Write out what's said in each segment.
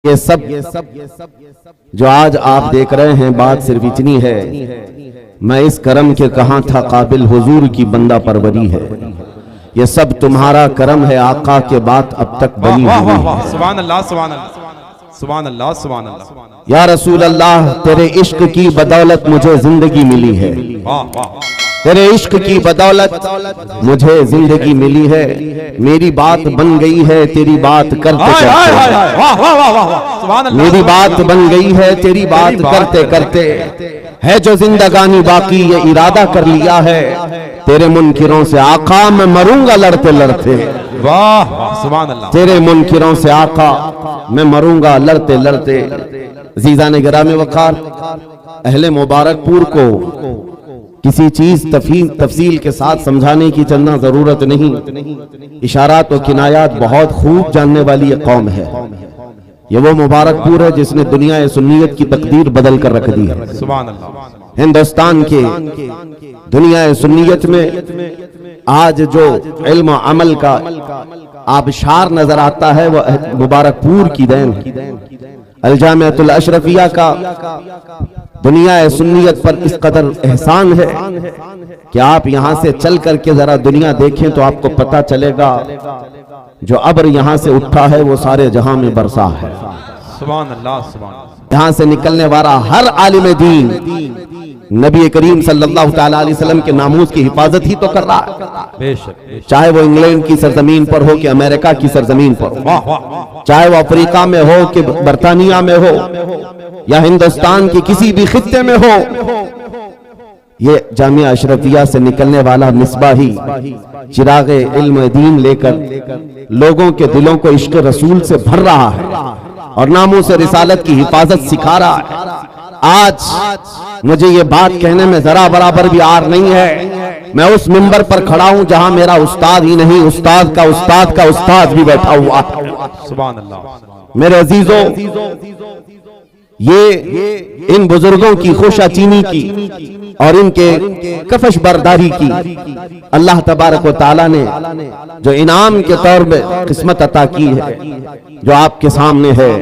یہ سب جو آج آپ دیکھ رہے ہیں بات صرف اتنی ہے، میں اس کرم کے کہاں تھا قابل حضور کی بندہ پروری ہے۔ یہ سب تمہارا کرم ہے، آقا کے بات اب تک بنی ہوئی ہے۔ سبحان اللہ سبحان اللہ سبحان اللہ سبحان اللہ۔ یا رسول اللہ، تیرے عشق کی بدولت مجھے زندگی ملی ہے، تیرے عشق کی بدولت مجھے زندگی ملی ہے، میری بات بن گئی ہے تیری بات کرتے کرتے، میری بات بن گئی ہے تیری بات کرتے کرتے، ہے جو زندگانی باقی یہ ارادہ کر لیا ہے، تیرے منکروں سے آقا میں مروں گا لڑتے لڑتے، واہ سبحان اللہ، تیرے منکروں سے آقا میں مروں گا لڑتے لڑتے۔ عزیزان گرامی وقار، اہل مبارک پور کو کسی چیز تفصیل کے ساتھ سمجھانے کی چندہ ضرورت نہیں، اشارات و کنایات بہت خوب جاننے والی یہ قوم ہے۔ یہ وہ مبارک پور ہے جس نے دنیا سنیت کی تقدیر بدل کر رکھ دی ہے۔ سبحان اللہ۔ ہندوستان کے دنیا سنیت میں آج جو علم و عمل کا آبشار نظر آتا ہے وہ مبارک پور کی دین ہے۔ الجامعۃ الاشرفیہ کا دنیا سنیت پر اس قدر احسان ہے کہ آپ یہاں سے چل کر کے ذرا دنیا دیکھیں تو آپ کو پتہ چلے گا جو ابر یہاں سے اٹھا ہے وہ سارے جہاں میں برسا ہے۔ سبحان اللہ سبحان اللہ۔ یہاں سے نکلنے والا ہر عالم دین نبی کریم صلی اللہ تعالیٰ علیہ وسلم کے ناموس کی حفاظت ہی تو کر رہا ہے، بے شک، چاہے وہ انگلینڈ کی سرزمین پر ہو کہ امریکہ کی سرزمین پر ہو، چاہے وہ افریقہ میں ہو کہ برطانیہ میں ہو یا ہندوستان کی کسی بھی خطے میں ہو، یہ جامعہ اشرفیہ سے نکلنے والا مصباحی چراغ علم دین لے کر لوگوں کے دلوں کو عشق رسول سے بھر رہا ہے اور ناموس رسالت کی حفاظت سکھا رہا ہے۔ آج مجھے یہ بات کہنے میں ذرا برابر بھی عار نہیں ہے، میں اس منبر پر کھڑا ہوں جہاں میرا استاد ہی نہیں استاد کا استاد کا استاد بھی بیٹھا ہوا۔ سبحان اللہ۔ میرے عزیزوں، یہ ان بزرگوں کی خوشا چینی کی اور ان کے کفش برداری کی اللہ تبارک و تعالیٰ نے جو انعام کے طور پہ قسمت عطا کی ہے جو آپ کے سامنے ہے۔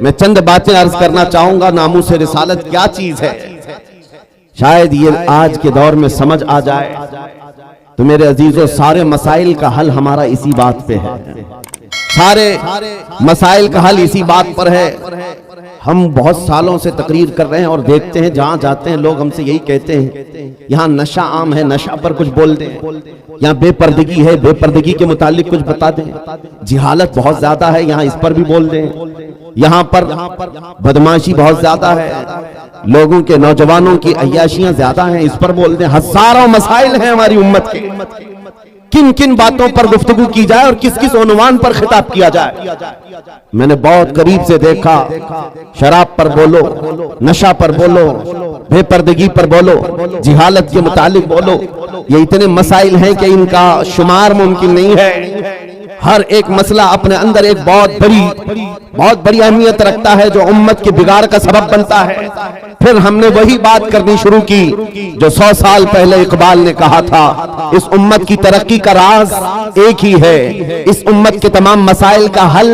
میں چند باتیں عرض کرنا چاہوں گا، ناموس رسالت کیا چیز ہے، شاید یہ آج کے دور میں سمجھ آ جائے تو میرے عزیزوں سارے مسائل کا حل ہمارا اسی بات پہ ہے، سارے مسائل کا حل اسی بات پر ہے۔ ہم بہت سالوں سے تقریر کر رہے ہیں اور دیکھتے ہیں جہاں جاتے ہیں لوگ ہم سے یہی کہتے ہیں یہاں نشہ عام ہے، نشہ پر کچھ بول دیں، یہاں بے پردگی ہے، بے پردگی کے متعلق کچھ بتا دیں، جہالت بہت زیادہ ہے یہاں اس پر بھی بول دیں، یہاں پر بدماشی بہت زیادہ ہے، لوگوں کے نوجوانوں کی عیاشیاں زیادہ ہیں اس پر بول دیں۔ ہزاروں مسائل ہیں ہماری امت کے، کن کن باتوں پر گفتگو کی جائے اور کس کس عنوان پر خطاب کیا جائے۔ میں نے بہت قریب سے دیکھا، شراب پر بولو، نشہ پر بولو، بے پردگی پر بولو، جہالت کے متعلق بولو، یہ اتنے مسائل ہیں کہ ان کا شمار ممکن نہیں ہے۔ ہر ایک مسئلہ اپنے اندر ایک بہت بڑی اہمیت رکھتا ہے جو امت کے بگاڑ کا سبب بنتا ہے۔ پھر ہم نے وہی بات کرنی شروع کی جو 100 سال پہلے اقبال نے کہا تھا، اس امت کی ترقی کا راز ایک ہی ہے، اس امت کے تمام مسائل کا حل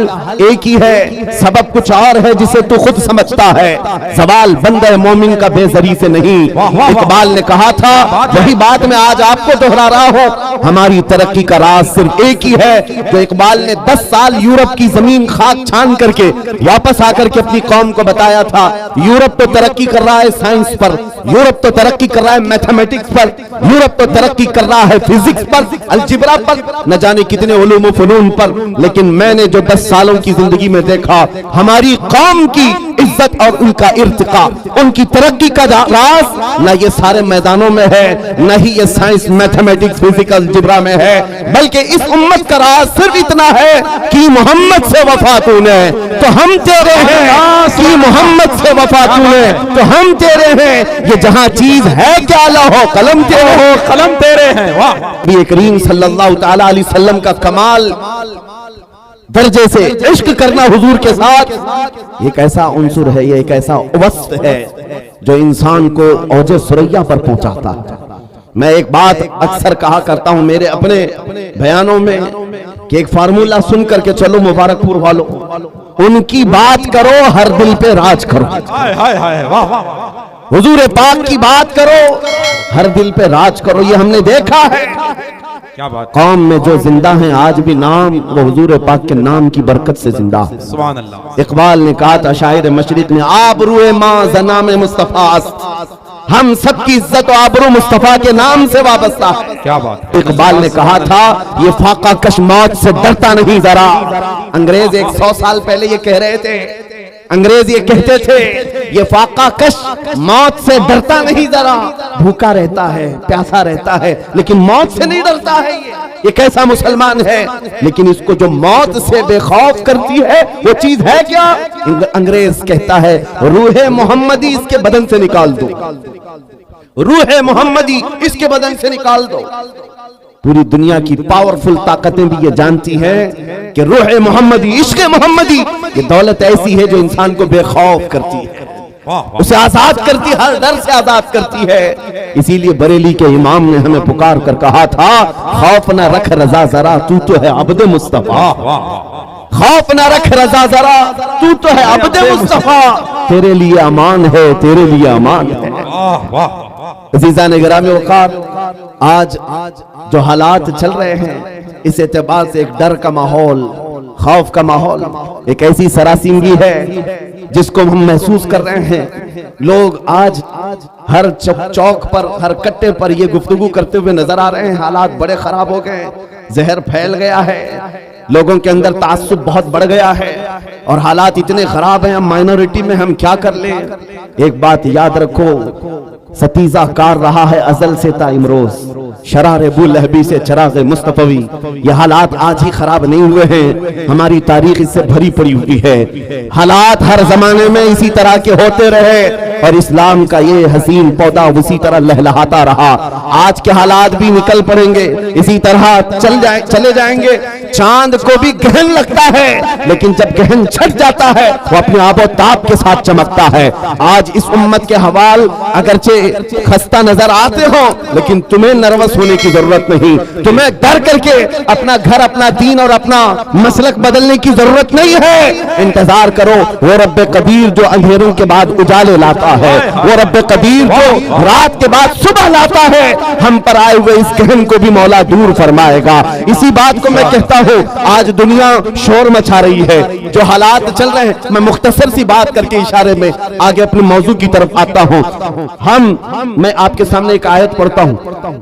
ایک ہی ہے، سبب کچھ اور ہے جسے تو خود سمجھتا ہے، زوال بندہ مومن کا بے زری سے نہیں۔ اقبال نے کہا تھا، وہی بات میں آج آپ کو دہرا رہا ہوں، ہماری ترقی کا راز صرف ایک ہی ہے جو اقبال نے 10 سال یورپ کی زمین خاک چھان کر کے واپس آ کر کے اپنی قوم کو بتایا تھا۔ یورپ تو ترقی کر رہا ہے سائنس پر، یورپ تو ترقی کر رہا ہے میتھمیٹکس پر، یورپ تو ترقی کر رہا ہے فزکس پر، الجبرا پر، نہ جانے کتنے علوم و فنون پر، لیکن میں نے جو 10 سالوں کی زندگی میں دیکھا، ہماری قوم کی عزت اور ان کا ارتقاء، ان کی ترقی کا راز نہ یہ سارے میدانوں میں ہے، نہ ہی یہ سائنس میتھمیٹکس فزکس الجبرا میں ہے، بلکہ اس امت کا راز صرف اتنا ہے کہ محمد سے وفا تو نے تو ہم تیرے ہیں، کہ محمد سے وفا تو نے تو ہم تیرے ہیں، یہ جہاں چیز ہے کیا لوح قلم تیرے ہو قلم تیرے ہیں۔ واہ، نبی کریم صلی اللہ تعالیٰ علیہ وسلم کا کمال درجے سے عشق کرنا حضور کے ساتھ ایک ایسا عنصر ہے، یہ ایک ایسا وصف ہے جو انسان کو اوج ثریا پر پہنچاتا ہے۔ میں ایک بات اکثر کہا کرتا ہوں میرے اپنے بیانوں میں کہ ایک فارمولا سن کر کے چلو مبارک پور والوں، ان کی بات کرو ہر دل پہ راج کرو. ہائے ہائے ہائے واہ واہ واہ. حضور پاک کی بات کرو ہر دل پہ راج کرو. یہ ہم نے دیکھا ہے کیا بات. قوم میں جو زندہ ہیں آج بھی نام وہ حضور پاک کے نام کی برکت سے زندہ ہے. سبحان اللہ. اقبال نے کہا تھا شاعر مشرق نے آبرو ماں زنام مصطفیٰ است، ہم سب کی عزت و آبرو مصطفیٰ کے نام سے وابستہ. کیا بات. اقبال نے کہا تھا یہ فاقہ کش موت سے ڈرتا نہیں ذرا. انگریز 100 سال پہلے یہ کہہ رہے تھے، انگریز یہ کہتے تھے یہ فاقہ کش موت سے ڈرتا نہیں ذرا. بھوکا رہتا ہے پیاسا رہتا ہے لیکن موت سے نہیں ڈرتا ہے. یہ کیسا مسلمان ہے؟ لیکن اس کو جو موت سے بے خوف کرتی ہے وہ چیز ہے کیا؟ انگریز کہتا ہے روح محمدی اس کے بدن سے نکال دو، روح محمدی اس کے بدن سے نکال دو. پوری دنیا کی پاورفل طاقتیں بھی یہ جانتی ہیں کہ روح محمدی، عشق محمدی یہ دولت ایسی ہے جو انسان کو بے خوف کرتی ہے، اسے آزاد کرتی، ہر ڈر سے آزاد کرتی ہے. اسی لیے بریلی کے امام نے ہمیں پکار کر کہا تھا خوف نہ رکھ رضا ذرا تو تو ہے عبد مصطفیٰ. خوف نہ رکھ رضا ذرا تو تو ہے عبد مصطفیٰ، تیرے لیے امان ہے تیرے لیے امان ہے. عزیزان گرامی وقار، آج جو حالات چل رہے ہیں اس اعتبار سے ایک ڈر کا ماحول، خوف کا ماحول، ایک ایسی سراسیمگی ہے جس کو ہم محسوس کر رہے ہیں. لوگ آج ہر چوک پر ہر کٹے پر یہ گفتگو کرتے ہوئے نظر آ رہے ہیں حالات بڑے خراب ہو گئے، زہر پھیل گیا ہے، لوگوں کے اندر تعصب بہت بڑھ گیا ہے اور حالات اتنے خراب ہیں. ہم مائنورٹی میں ہم کیا کر لیں؟ ایک بات یاد رکھو، ستیزہ کار رہا ہے ازل سے تا امروز، شرار ابو لہبی سے چراغ مصطفی. یہ حالات آج ہی خراب نہیں ہوئے ہیں، ہماری تاریخ اس سے بھری پڑی ہوئی ہے. حالات ہر زمانے میں اسی طرح کے ہوتے رہے اور اسلام کا یہ حسین پودا اسی طرح لہلہاتا رہا. آج کے حالات بھی نکل پڑیں گے، اسی طرح چلے جائیں گے. چاند کو بھی گہن لگتا ہے لیکن جب گہن چھٹ جاتا ہے وہ اپنے آب و تاب کے ساتھ چمکتا ہے. آج اس امت کے حوال اگرچہ خستہ نظر آتے ہو لیکن تمہیں نروس ہونے کی ضرورت نہیں، تمہیں ڈر کر کے اپنا گھر، اپنا دین اور اپنا مسلک بدلنے کی ضرورت نہیں ہے. انتظار کرو وہ رب قدیر جو اندھیروں کے بعد اجالے لاتا ہے، وہ رب قدیر جو رات کے بعد صبح لاتا ہے، ہم پر آئے ہوئے اس گہن کو بھی مولا دور فرمائے گا. اسی بات کو میں کہتا ہوں، آج دنیا شور مچا رہی ہے، جو حالات چل رہے ہیں. میں مختصر سی بات کر کے اشارے میں آگے اپنے موضوع کی طرف آتا ہوں. میں آپ کے سامنے ایک آیت پڑھتا ہوں،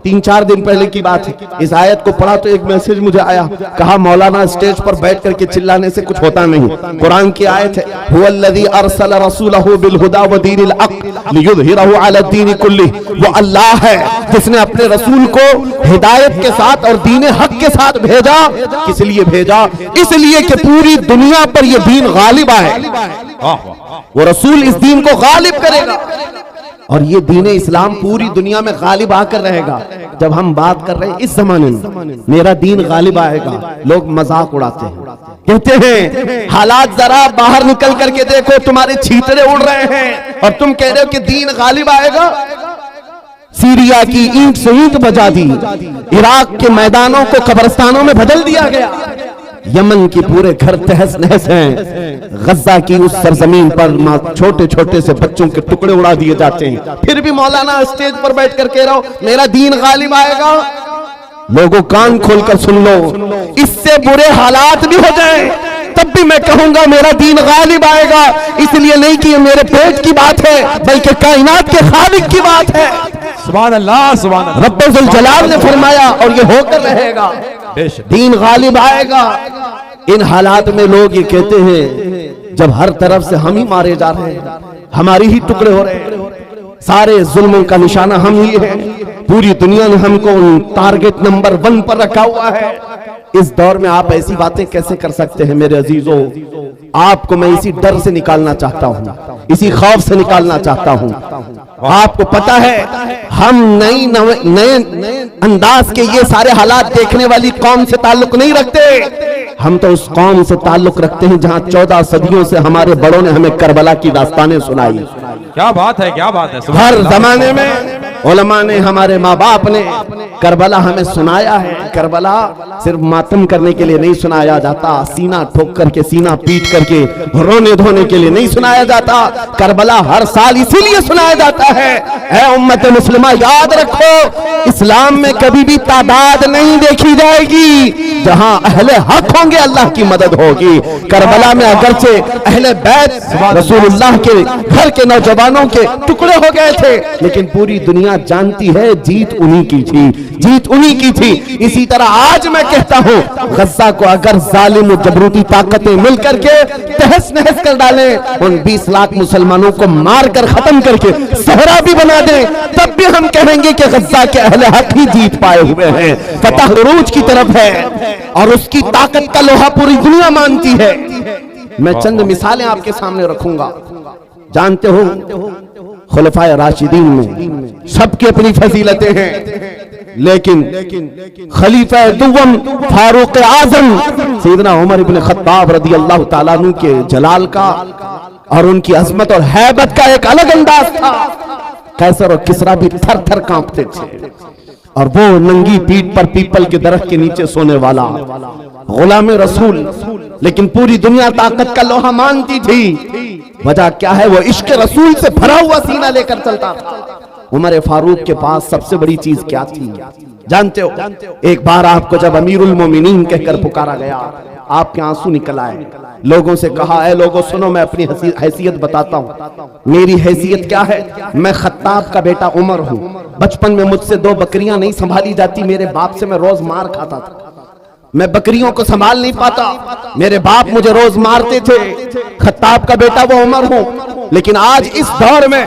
3-4 دن پہلے کی بات ہے. اس آیت کو پڑھا تو ایک میسج مجھے آیا، کہا مولانا اسٹیج پر بیٹھ کر کے چلانے سے کچھ ہوتا نہیں. قرآن کی آیت ہے، هو الذی ارسل رسولہ بالہدی ودین الحق لیظہرہ علی الدین کلہ. وہ اللہ ہے جس نے اپنے رسول کو ہدایت کے ساتھ اور دین حق کے ساتھ بھیجا. کس لیے بھیجا؟ اس لیے کہ پوری دنیا پر یہ دین غالب آئے. وہ رسول اس دین کو غالب کرے گا اور یہ دین اسلام پوری دنیا میں غالب آ کر رہے گا. جب ہم بات کر رہے ہیں اس زمانے میں میرا دین غالب آئے گا، لوگ مذاق اڑاتے ہیں، کہتے ہیں حالات ذرا باہر نکل کر کے دیکھو تمہارے چھیترے اڑ رہے ہیں اور تم کہہ رہے ہو کہ دین غالب آئے گا. سیریا کی اینٹ سے اینٹ بجا دی، عراق کے میدانوں کو قبرستانوں میں بدل دیا گیا، یمن کے پورے گھر تہس نہس ہیں، غزہ کی اس سرزمین پر چھوٹے چھوٹے سے بچوں کے ٹکڑے اڑا دیے جاتے ہیں. پھر بھی مولانا اسٹیج پر بیٹھ کر کہہ رہا ہو میرا دین غالب آئے گا. لوگوں کان کھول کر سن لو، اس سے برے حالات بھی ہو جائیں تب بھی میں کہوں گا میرا دین غالب آئے گا. اس لیے نہیں کہ یہ میرے پیٹ کی بات ہے بلکہ کائنات کے خالق کی بات ہے. سبحان اللہ سبحان اللہ. رب ذوالجلال نے فرمایا اور یہ ہو کر رہے گا، دین غالب آئے گا. ان حالات میں لوگ یہ کہتے ہیں جب ہر طرف سے ہم ہی مارے جا رہے ہیں، ہماری ہی ٹکڑے ہو رہے ہیں، سارے ظلموں کا نشانہ ہم ہی ہیں، پوری دنیا نے ہم کو ٹارگٹ نمبر 1 پر رکھا ہوا ہے. اس دور میں آپ ایسی باتیں کیسے کر سکتے ہیں؟ میرے عزیزوں، آپ کو میں اسی ڈر سے نکالنا چاہتا ہوں، اسی خوف سے نکالنا چاہتا ہوں. آپ کو پتا ہے ہم نئے انداز کے یہ سارے حالات دیکھنے والی قوم سے تعلق نہیں رکھتے. ہم تو اس قوم سے تعلق رکھتے ہیں جہاں 14 صدیوں سے ہمارے بڑوں نے ہمیں کربلا کی داستانیں سنائی. کیا بات ہے، کیا بات ہے. ہر زمانے میں علماء نے، ہمارے ماں باپ نے کربلا ہمیں سنایا ہے. کربلا صرف ماتم کرنے کے لیے نہیں سنایا جاتا، سینہ ٹھوک کر کے، سینہ پیٹ کر کے، رونے دھونے کے لیے نہیں سنایا جاتا، کربلا ہر سال اسی لیے سنایا جاتا ہے۔ اے امت مسلمہ یاد رکھو، اسلام میں کبھی بھی تعداد نہیں دیکھی جائے گی، جہاں اہل حق ہوں گے اللہ کی مدد ہوگی۔ کربلا میں اگرچہ اہل بیت رسول اللہ کے گھر کے نوجوانوں کے ٹکڑے ہو گئے تھے، لیکن پوری دنیا جانتی ہے جیت انہی کی تھی، جیت انہی کی تھی۔ اسی طرح آج میں کہتا ہوں غزہ کو اگر ظالم و جبروتی طاقتیں مل کر کے تہس نہس کر ڈالیں، ان 20 لاکھ مسلمانوں کو مار کر ختم کر کے صحرا بھی بنا دیں، تب بھی ہم کہیں گے کہ غزہ کے اہل حق ہی جیت پائے ہوئے ہیں، فتح عروج کی طرف ہے، اور اس کی طاقت کا لوہا پوری دنیا مانتی ہے۔ میں چند مثالیں آپ کے سامنے رکھوں گا۔ جانتے ہو خلفائے راشدین میں سب کی اپنی فضیلتیں ہیں، لیکن خلیفہ دوم فاروق اعظم سیدنا عمر بن خطاب رضی اللہ تعالیٰ عنہ کے جلال کا اور ان کی عظمت اور ہیبت کا ایک الگ انداز تھا۔ قیصر اور کسریٰ بھی تھر تھر کانپتے تھے، اور وہ ننگی پیٹھ پر پیپل کے درخت کے نیچے سونے والا غلام رسول، لیکن پوری دنیا طاقت کا لوہا مانتی تھی۔ وجہ کیا ہے؟ وہ عشق رسول سے بھرا ہوا سینہ لے کر چلتا تھا۔ عمر فاروق کے پاس سب سے بڑی چیز کیا تھی جانتے ہو؟ ایک بار آپ کو جب امیر المومنین کہہ کر پکارا گیا، آپ کے آنسو نکل آئے، لوگوں سے کہا اے لوگوں سنو، میں اپنی حیثیت بتاتا ہوں۔ میری حیثیت کیا ہے؟ میں خطاب کا بیٹا عمر ہوں، بچپن میں مجھ سے 2 بکریاں نہیں سنبھالی جاتی، میرے باپ سے میں روز مار کھاتا تھا، میں بکریوں کو سنبھال نہیں پاتا، میرے باپ مجھے روز مارتے تھے، خطاب کا بیٹا وہ عمر ہوں۔ لیکن آج اس دور میں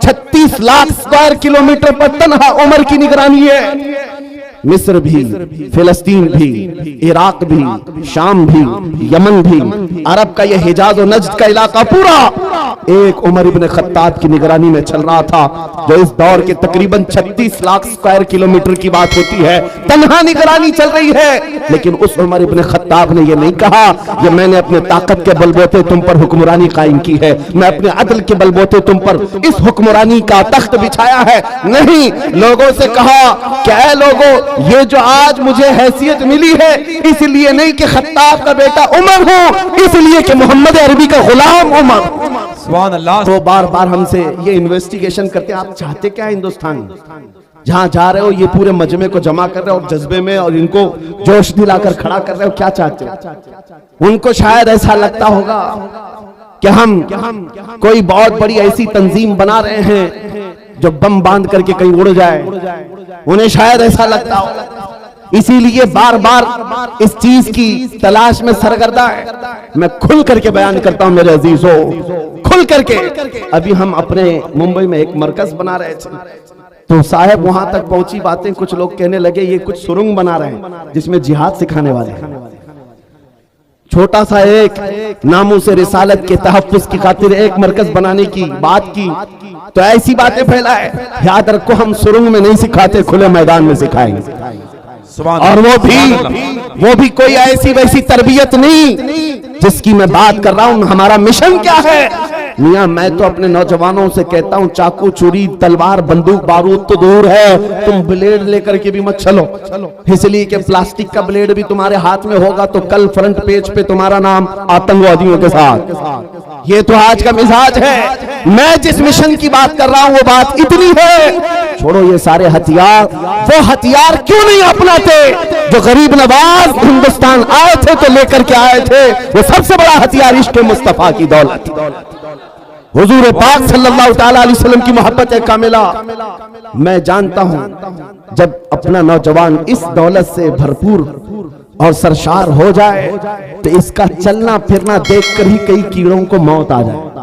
36 لاکھ اسکوائر کلومیٹر پر تنہا عمر کی نگرانی ہے۔ مصر بھی، فلسطین بھی، عراق بھی، شام بھی، یمن بھی، عرب کا یہ حجاز و نجد کا علاقہ پورا ایک عمر ابن خطاب کی نگرانی میں چل رہا تھا، جو اس دور کے تقریباً 36 لاکھ اسکوائر کلومیٹر کی بات ہوتی ہے، تنہا نگرانی چل رہی ہے۔ لیکن اس عمر ابن خطاب نے یہ نہیں کہا کہ میں نے اپنے طاقت کے بلبوتے تم پر حکمرانی قائم کی ہے، میں اپنے عدل کے بلبوتے تم پر اس حکمرانی کا تخت بچھایا ہے، نہیں، لوگوں سے کہا کہ اے لوگوں، یہ جو آج مجھے حیثیت ملی ہے اس لیے نہیں کہ خطاب کا بیٹا عمر ہوں، اس لیے کہ محمد عربی کا غلام عمر۔ سبحان اللہ۔ تو بار بار ہم سے یہ انویسٹیگیشن کرتے ہیں، آپ چاہتے کیا ہندوستان؟ جہاں جا رہے ہو یہ پورے مجمع کو جمع کر رہے ہو جذبے میں، اور ان کو جوش دلا کر کھڑا کر رہے ہو، کیا چاہتے ہو؟ ان کو شاید ایسا لگتا ہوگا کہ ہم کوئی بہت بڑی ایسی تنظیم بنا رہے ہیں جو بم باندھ کر کے کہیں اڑ جائے، انہیں شاید ایسا لگتا ہو، اسی لیے بار بار اس چیز کی تلاش میں سرگردہ ہے۔ میں کھل کر کے بیان کرتا ہوں میرے عزیزو، کھل کر کے۔ ابھی ہم اپنے ممبئی میں ایک مرکز بنا رہے تھے، تو صاحب وہاں تک پہنچی باتیں، کچھ لوگ کہنے لگے یہ کچھ سرنگ بنا رہے ہیں جس میں جہاد سکھانے والے ہیں۔ چھوٹا سا ایک ناموس رسالت کے تحفظ کی خاطر ایک مرکز بنانے کی بات کی تو ایسی باتیں پھیلائے۔ یاد رکھو ہم سرنگ میں نہیں سکھاتے، کھلے میدان میں سکھائیں گے، اور وہ بھی کوئی ایسی ویسی تربیت نہیں جس کی میں بات کر رہا ہوں۔ ہمارا مشن کیا ہے؟ میاں میں تو اپنے نوجوانوں سے کہتا ہوں چاقو چوری تلوار بندوق بارود تو دور ہے، تم بلیڈ لے کر کے بھی مت چلو، اس لیے کہ پلاسٹک کا بلیڈ بھی تمہارے ہاتھ میں ہوگا تو کل فرنٹ پیج پہ تمہارا نام آتنکوادیوں کے ساتھ۔ یہ تو آج کا مزاج ہے۔ میں جس مشن کی بات کر رہا ہوں وہ بات اتنی ہے، چھوڑو یہ سارے ہتھیار، وہ ہتھیار کیوں نہیں اپناتے جو غریب نواز ہندوستان آئے تھے تو لے کر کے آئے تھے؟ وہ سب سے بڑا ہتھیار عشق مصطفیٰ کی دولت، حضور پاک صلی اللہ تعالی علیہ وسلم کی محبت کاملہ۔ میں جانتا ہوں جب اپنا نوجوان اس دولت سے بھرپور اور سرشار ہو جائے تو اس کا چلنا پھرنا دیکھ کر ہی کئی کیڑوں کو موت آ جائے۔